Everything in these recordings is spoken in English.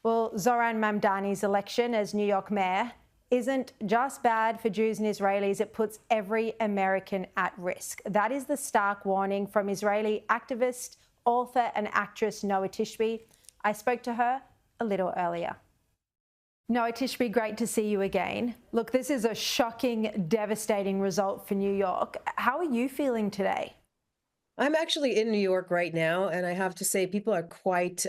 Well, Zoran Mamdani's election as New York mayor isn't just bad for Jews and Israelis, it puts every American at risk. That is the stark warning from Israeli activist, author and actress Noa Tishby. I spoke to her a little earlier. Noa Tishby, great to see you again. Look, this is a shocking, devastating result for New York. How are you feeling today? I'm actually in New York right now, and I have to say people are quite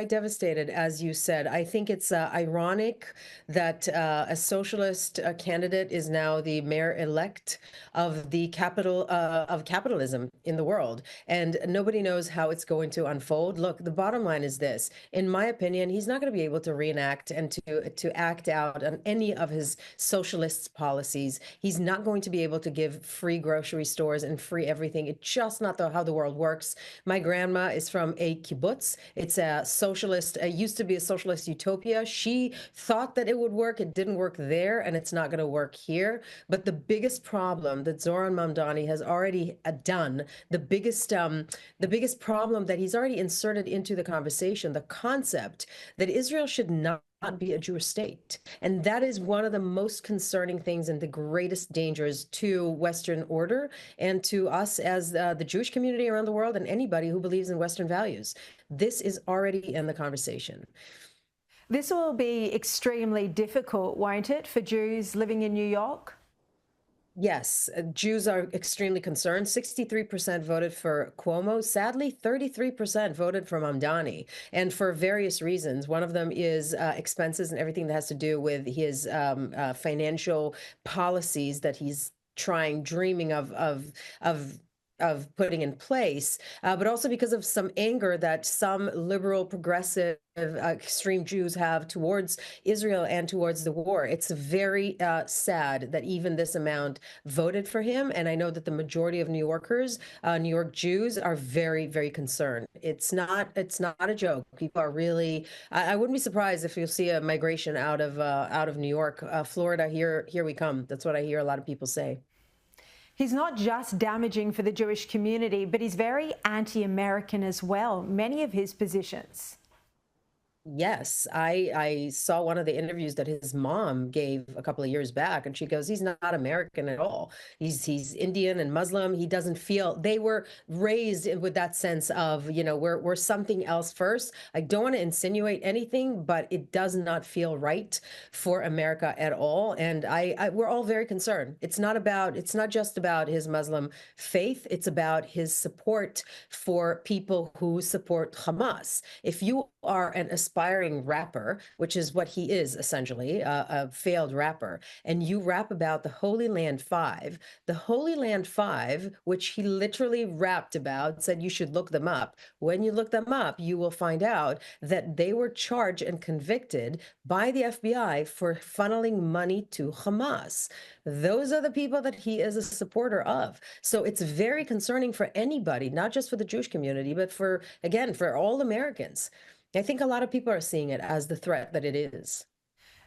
devastated, as you said. I think it's ironic that a socialist candidate is now the mayor-elect of the capital of capitalism in the world, and nobody knows how it's going to unfold. Look, the bottom line is this: in my opinion, he's not going to be able to reenact and to act out on any of his socialist policies. He's not going to be able to give free grocery stores and free everything. It's just not how the world works. My grandma is from a kibbutz. It's a socialist, used to be a socialist utopia. She thought that it would work. It didn't work there, and it's not going to work here. But the biggest problem that Zoran Mamdani has already done, the biggest problem that he's already inserted into the conversation, the concept that Israel should not be a Jewish state. And that is one of the most concerning things and the greatest dangers to Western order and to us as the Jewish community around the world and anybody who believes in Western values. This is already in the conversation. This will be extremely difficult, won't it, for Jews living in New York? Yes, Jews are extremely concerned. 63% voted for Cuomo. Sadly, 33% voted for Mamdani, and for various reasons. One of them is expenses and everything that has to do with his financial policies that he's dreaming of putting in place, but also because of some anger that some liberal, progressive, extreme Jews have towards Israel and towards the war. It's very sad that even this amount voted for him. And I know that the majority of New Yorkers, New York Jews, are very, very concerned. It's not a joke. People are really. I wouldn't be surprised if you'll see a migration out of New York, Florida. Here we come. That's what I hear a lot of people say. He's not just damaging for the Jewish community, but he's very anti-American as well, many of his positions. Yes, I saw one of the interviews that his mom gave a couple of years back, and she goes, "He's not American at all. He's Indian and Muslim. He doesn't feel." They were raised with that sense of, we're something else first. I don't want to insinuate anything, but it does not feel right for America at all. And we're all very concerned. It's not just about his Muslim faith. It's about his support for people who support Hamas. If you are an aspiring rapper, which is what he is essentially, a failed rapper, and you rap about the Holy Land Five, which he literally rapped about, said you should look them up. When you look them up, you will find out that they were charged and convicted by the FBI for funneling money to Hamas. Those are the people that he is a supporter of. So it's very concerning for anybody, not just for the Jewish community, but for all Americans. I think a lot of people are seeing it as the threat that it is.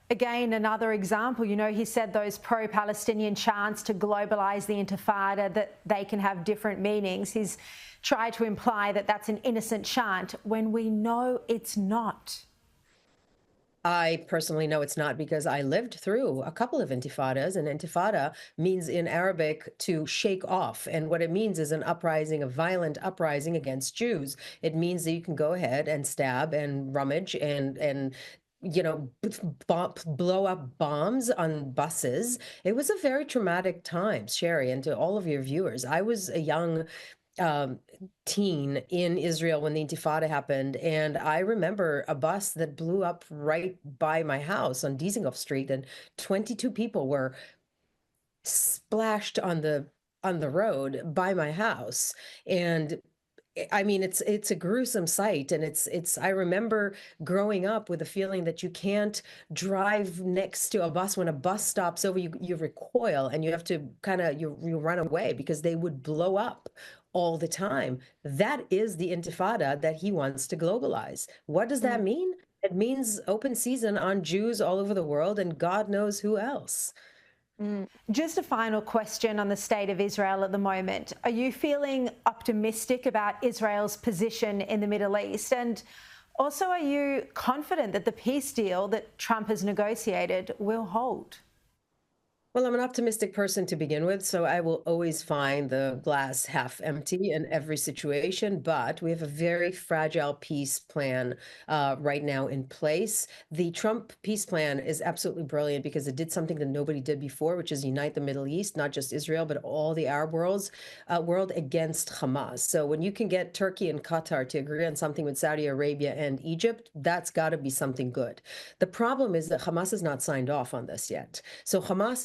Again, another example, he said those pro-Palestinian chants to globalize the Intifada, that they can have different meanings. He's tried to imply that that's an innocent chant when we know it's not. I personally know it's not, because I lived through a couple of intifadas, and intifada means in Arabic to shake off. And what it means is an uprising, a violent uprising against Jews. It means that you can go ahead and stab and rummage and blow up bombs on buses. It was a very traumatic time, Sherry, and to all of your viewers. I was a young teen in Israel when the Intifada happened, and I remember a bus that blew up right by my house on Dizengoff Street, and 22 people were splashed on the road by my house. And I mean, it's a gruesome sight, and I remember growing up with a feeling that you can't drive next to a bus. When a bus stops over, you recoil and you have to you run away because they would blow up all the time. That is the Intifada that he wants to globalize. What does that mean? It means open season on Jews all over the world and God knows who else. Just a final question on the state of Israel at the moment. Are you feeling optimistic about Israel's position in the Middle East? And Also, are you confident that the peace deal that Trump has negotiated will hold? Well, I'm an optimistic person to begin with, so I will always find the glass half empty in every situation. But we have a very fragile peace plan right now in place. The Trump peace plan is absolutely brilliant because it did something that nobody did before, which is unite the Middle East, not just Israel, but all the Arab world against Hamas. So when you can get Turkey and Qatar to agree on something with Saudi Arabia and Egypt, that's got to be something good. The problem is that Hamas has not signed off on this yet. So Hamas